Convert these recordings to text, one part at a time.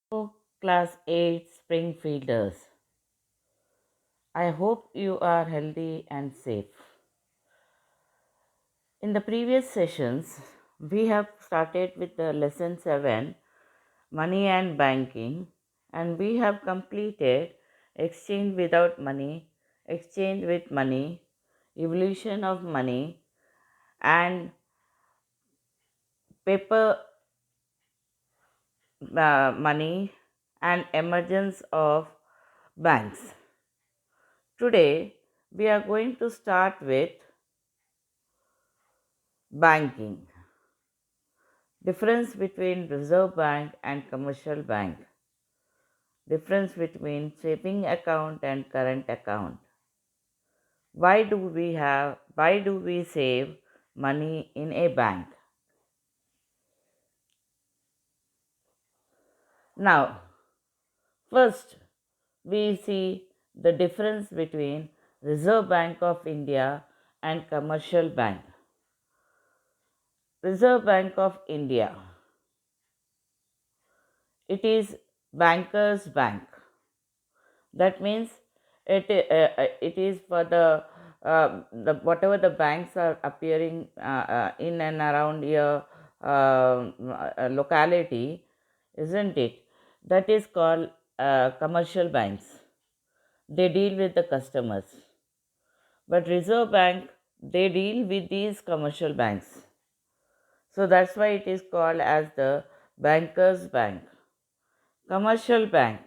Hello, Class 8 Springfielders. I hope you are healthy and safe. In the previous sessions, we have started with the lesson 7 Money and Banking, and we have completed Exchange without money, Exchange with money, Evolution of money, and paper money, and emergence of banks. Today, we are going to start with banking. Difference between Reserve Bank and commercial bank. Difference between saving account and current account. Why do we save money in a bank? Now, first we see the difference between Reserve Bank of India and commercial bank. Reserve Bank of India, it is bankers bank. That means it is for the whatever the banks are appearing in and around your locality, isn't it? That is called commercial banks. They deal with the customers. But Reserve Bank, they deal with these commercial banks. So that's why it is called as the bankers bank. Commercial bank,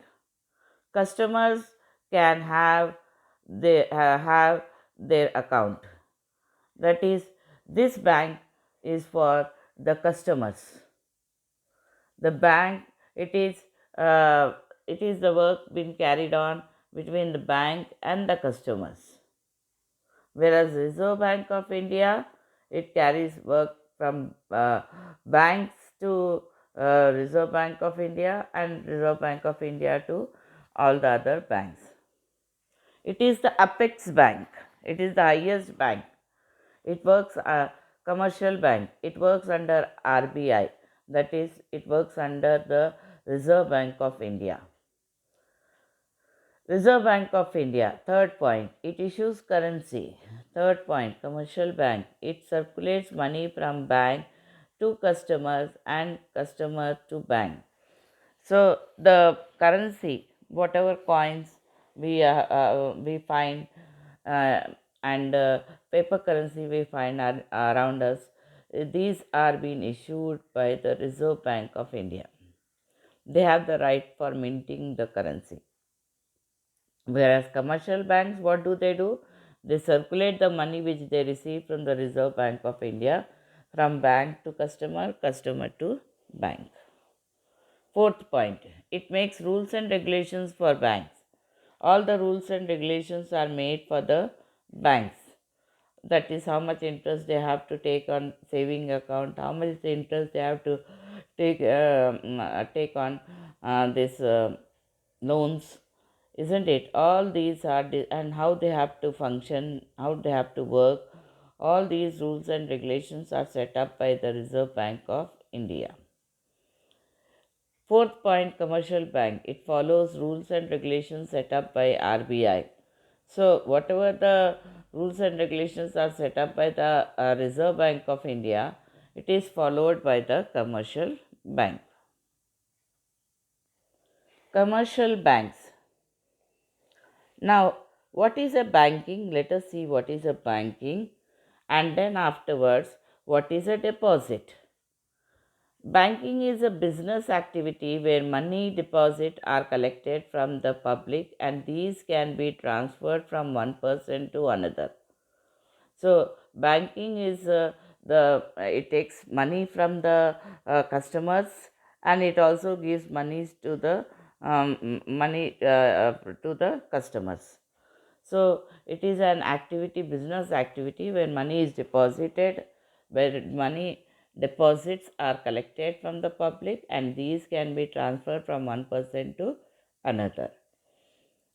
customers can have their account. That is, this bank is for the customers. The bank, it is the work being carried on between the bank and the customers. Whereas Reserve Bank of India, it carries work from banks to Reserve Bank of India and Reserve Bank of India to all the other banks. It is the apex bank. It is the highest bank. It works commercial bank. It works under RBI. That is, it works under the Reserve Bank of India. Reserve Bank of India. Third point, it issues currency. Third point, commercial bank. It circulates money from bank to customers and customer to bank. So the currency, whatever coins we find, uh, and paper currency we find around us, these are being issued by the Reserve Bank of India. They have the right for minting the currency. Whereas commercial banks, what do? They circulate the money which they receive from the Reserve Bank of India from bank to customer, customer to bank. Fourth point, it makes rules and regulations for banks. All the rules and regulations are made for the banks. That is how much interest they have to take on saving account, how much the interest they have to take on this loans, isn't it? All these are and how they have to function, how they have to work. All these rules and regulations are set up by the Reserve Bank of India. Fourth point, commercial bank. It follows rules and regulations set up by RBI. So, whatever the rules and regulations are set up by the Reserve Bank of India, it is followed by the commercial bank. Commercial banks. Now, what is a banking? Let us see what is a banking, and then afterwards, what is a deposit. Banking is a business activity where money deposits are collected from the public and these can be transferred from one person to another. So, banking is it takes money from the customers and it also gives monies to the money to the customers. So, it is an activity, business activity, where money is deposited, where money deposits are collected from the public and these can be transferred from one person to another.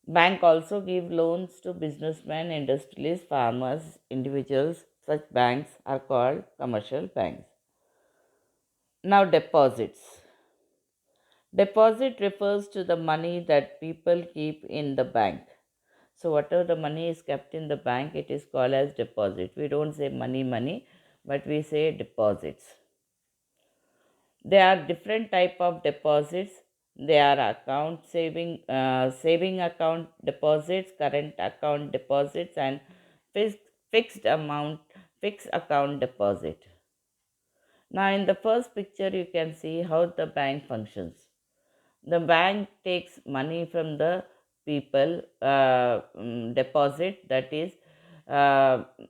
Bank also give loans to businessmen, industrialists, farmers, individuals. Such banks are called commercial banks. Now, deposits. Deposit refers to the money that people keep in the bank. So, whatever the money is kept in the bank, it is called as deposit. We don't say money, but we say deposits. There are different type of deposits. There are saving account deposits, current account deposits, and fixed, fixed amount, fixed account deposit. Now, in the first picture, you can see how the bank functions. The bank takes money from the people, deposit, that is,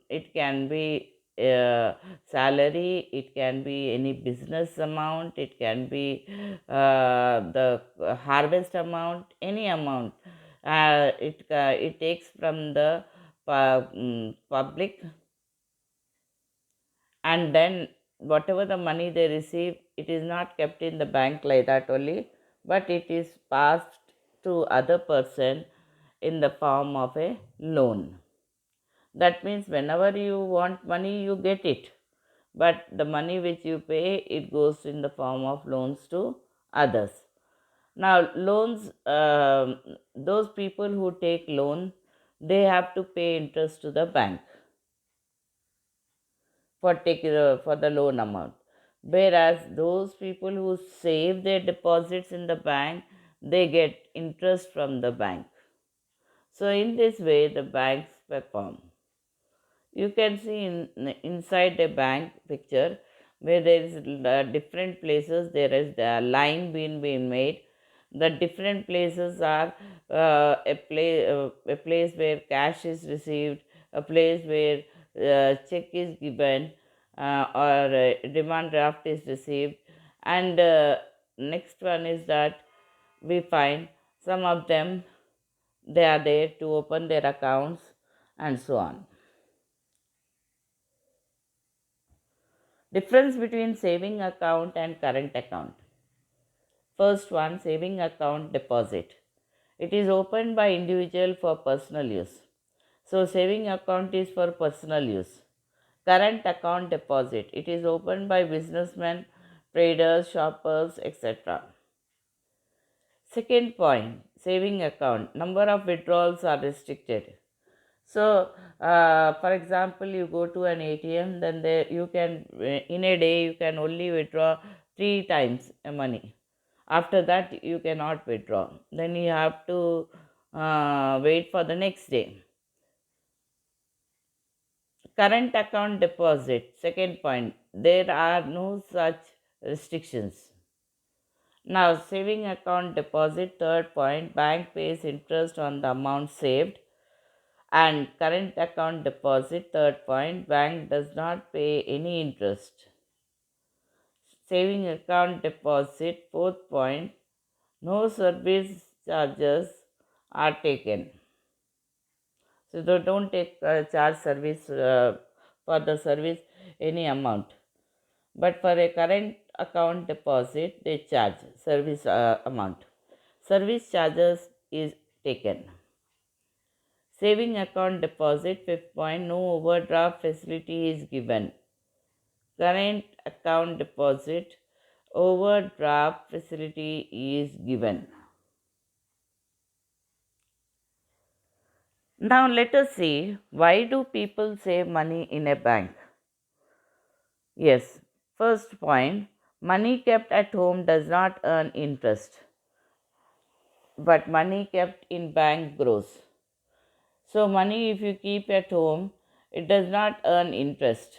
it can be salary, it can be any business amount, it can be the harvest amount, any amount. It takes from the public, and then whatever the money they receive, it is not kept in the bank like that only, but it is passed to other person in the form of a loan. That means whenever you want money, you get it, but the money which you pay, it goes in the form of loans to others. Now loans, those people who take loan, they have to pay interest to the bank for the loan amount. Whereas those people who save their deposits in the bank, they get interest from the bank. So in this way, the banks perform. You can see inside a bank picture where there is different places, there is the line being made. The different places are a place where cash is received, a place where check is given, or demand draft is received, and next one is that we find some of them, they are there to open their accounts and so on. Difference between saving account and current account. First one, saving account deposit. It is opened by individual for personal use. So saving account is for personal use. Current account deposit. It is opened by businessmen, traders, shoppers, etc. Second point, saving account. Number of withdrawals are restricted. So, for example, you go to an ATM, then there you can, in a day you can only withdraw 3 times money. After that, you cannot withdraw. Then you have to wait for the next day. Current account deposit. Second point, there are no such restrictions. Now, saving account deposit. Third point, bank pays interest on the amount saved. And current account deposit. Third point, bank does not pay any interest. Saving account deposit. Fourth point, no service charges are taken. So they don't take charge service for the service any amount. But for a current account deposit, they charge service amount. Service charges is taken. Saving account deposit. Fifth point, no overdraft facility is given. Current account deposit, overdraft facility is given. Now let us see, why do people save money in a bank? Yes, first point, money kept at home does not earn interest, but money kept in bank grows. So money if you keep at home, it does not earn interest.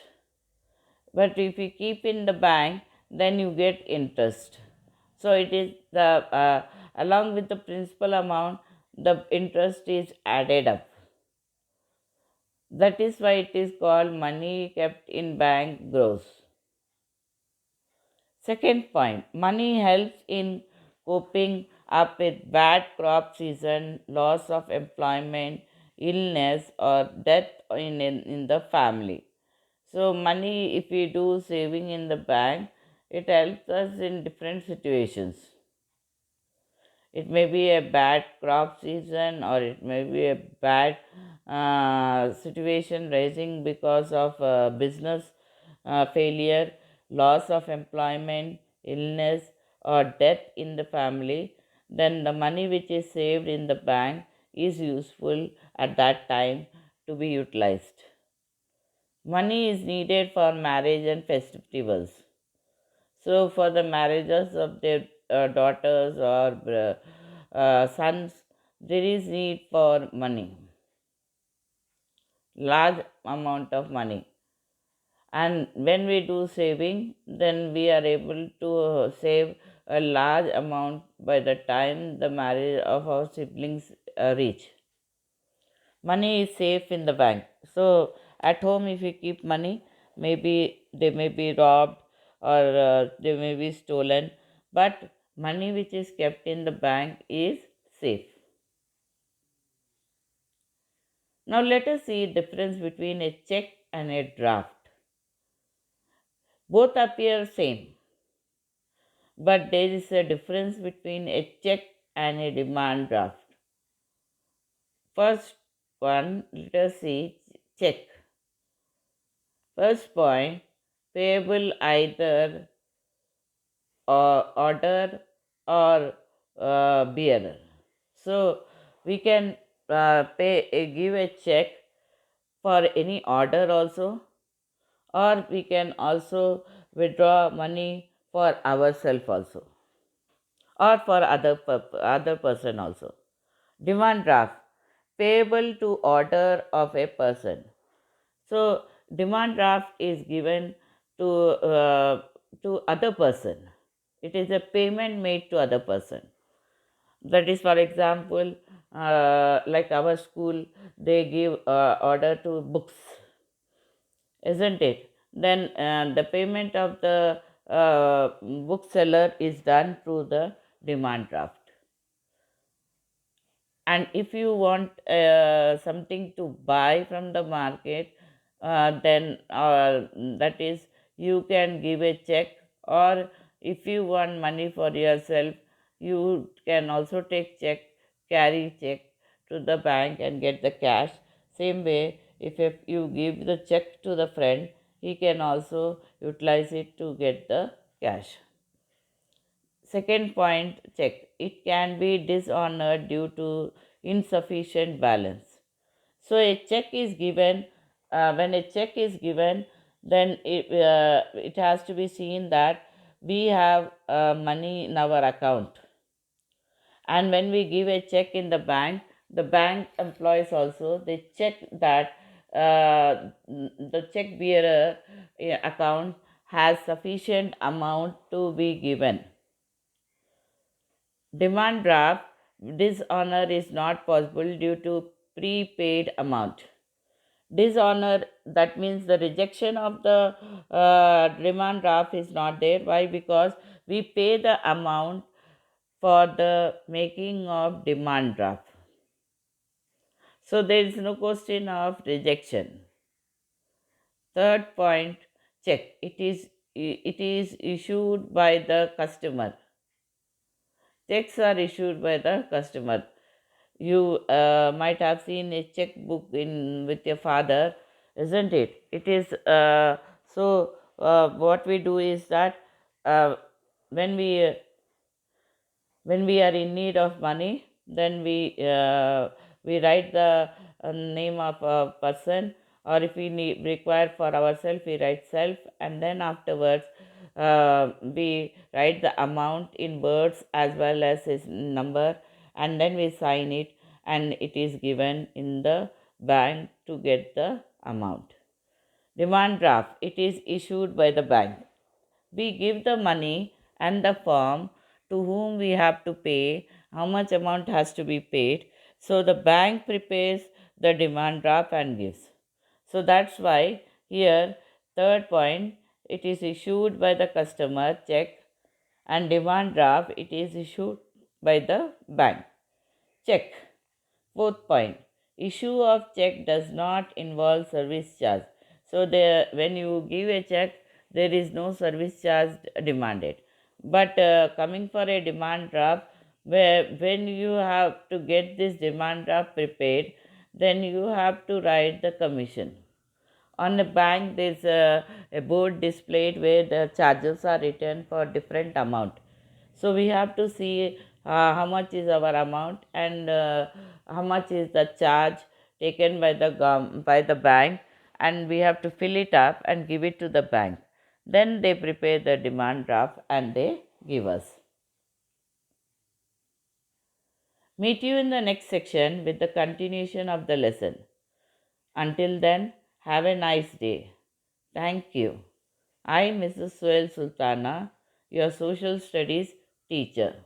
But if you keep in the bank, then you get interest. So it is the along with the principal amount, the interest is added up. That is why it is called money kept in bank grows. Second point, money helps in coping up with bad crop season, loss of employment, illness, or death in the family. So, money, if we do saving in the bank, it helps us in different situations. It may be a bad crop season, or it may be a bad situation rising because of business failure, loss of employment, illness, or death in the family, then the money which is saved in the bank is useful at that time to be utilized. Money is needed for marriage and festivals. So, for the marriages of their daughters or sons, there is need for money, large amount of money. And when we do saving, then we are able to save a large amount by the time the marriage of our siblings reach. Money is safe in the bank. So, at home, if you keep money, maybe they may be robbed or they may be stolen, but money which is kept in the bank is safe. Now, let us see difference between a check and a draft. Both appear same, but there is a difference between a check and a demand draft. First one, let us see check. First point, payable either order or bearer. So we can give a check for any order also, or we can also withdraw money for ourselves also, or for other person also. Demand draft, payable to order of a person. So demand draft is given to to other person. It is a payment made to other person. That is, for example, like our school, they give order to books, isn't it? Then the payment of the bookseller is done through the demand draft. And if you want something to buy from the market, then that is, you can give a check, or if you want money for yourself, you can also take check, carry check to the bank and get the cash. Same way, if you give the check to the friend, he can also utilize it to get the cash. Second point, check. It can be dishonored due to insufficient balance. So a check is given. When a check is given, then it has to be seen that we have money in our account. And when we give a check in the bank employees also, they check that the check bearer account has sufficient amount to be given. Demand draft, dishonor is not possible due to prepaid amount. Dishonor, that means the rejection of the demand draft is not there. Why? Because we pay the amount for the making of demand draft. So there is no question of rejection. Third point, check. It is issued by the customer. Checks are issued by the customer. You might have seen a checkbook in with your father, isn't it? It is what we do is that uh, when we are in need of money, then we write the name of a person, or if we require for ourselves, we write self, and then afterwards we write the amount in words as well as his number, and then we sign it, and it is given in the bank to get the amount. Demand draft, it is issued by the bank. We give the money and the firm to whom we have to pay, how much amount has to be paid. So the bank prepares the demand draft and gives. So that's why here, third point, it is issued by the customer check, and demand draft, it is issued by the bank. Check. Fourth point, issue of check does not involve service charge. So there, when you give a check, there is no service charge demanded. But coming for a demand draft, where when you have to get this demand draft prepared, then you have to write the commission. On the bank, there's a board displayed where the charges are written for different amount. So we have to see how much is our amount and how much is the charge taken by the bank, and we have to fill it up and give it to the bank. Then they prepare the demand draft and they give us. Meet you in the next section with the continuation of the lesson. Until then, have a nice day. Thank you. I, Mrs. Suhail Sultana, your social studies teacher.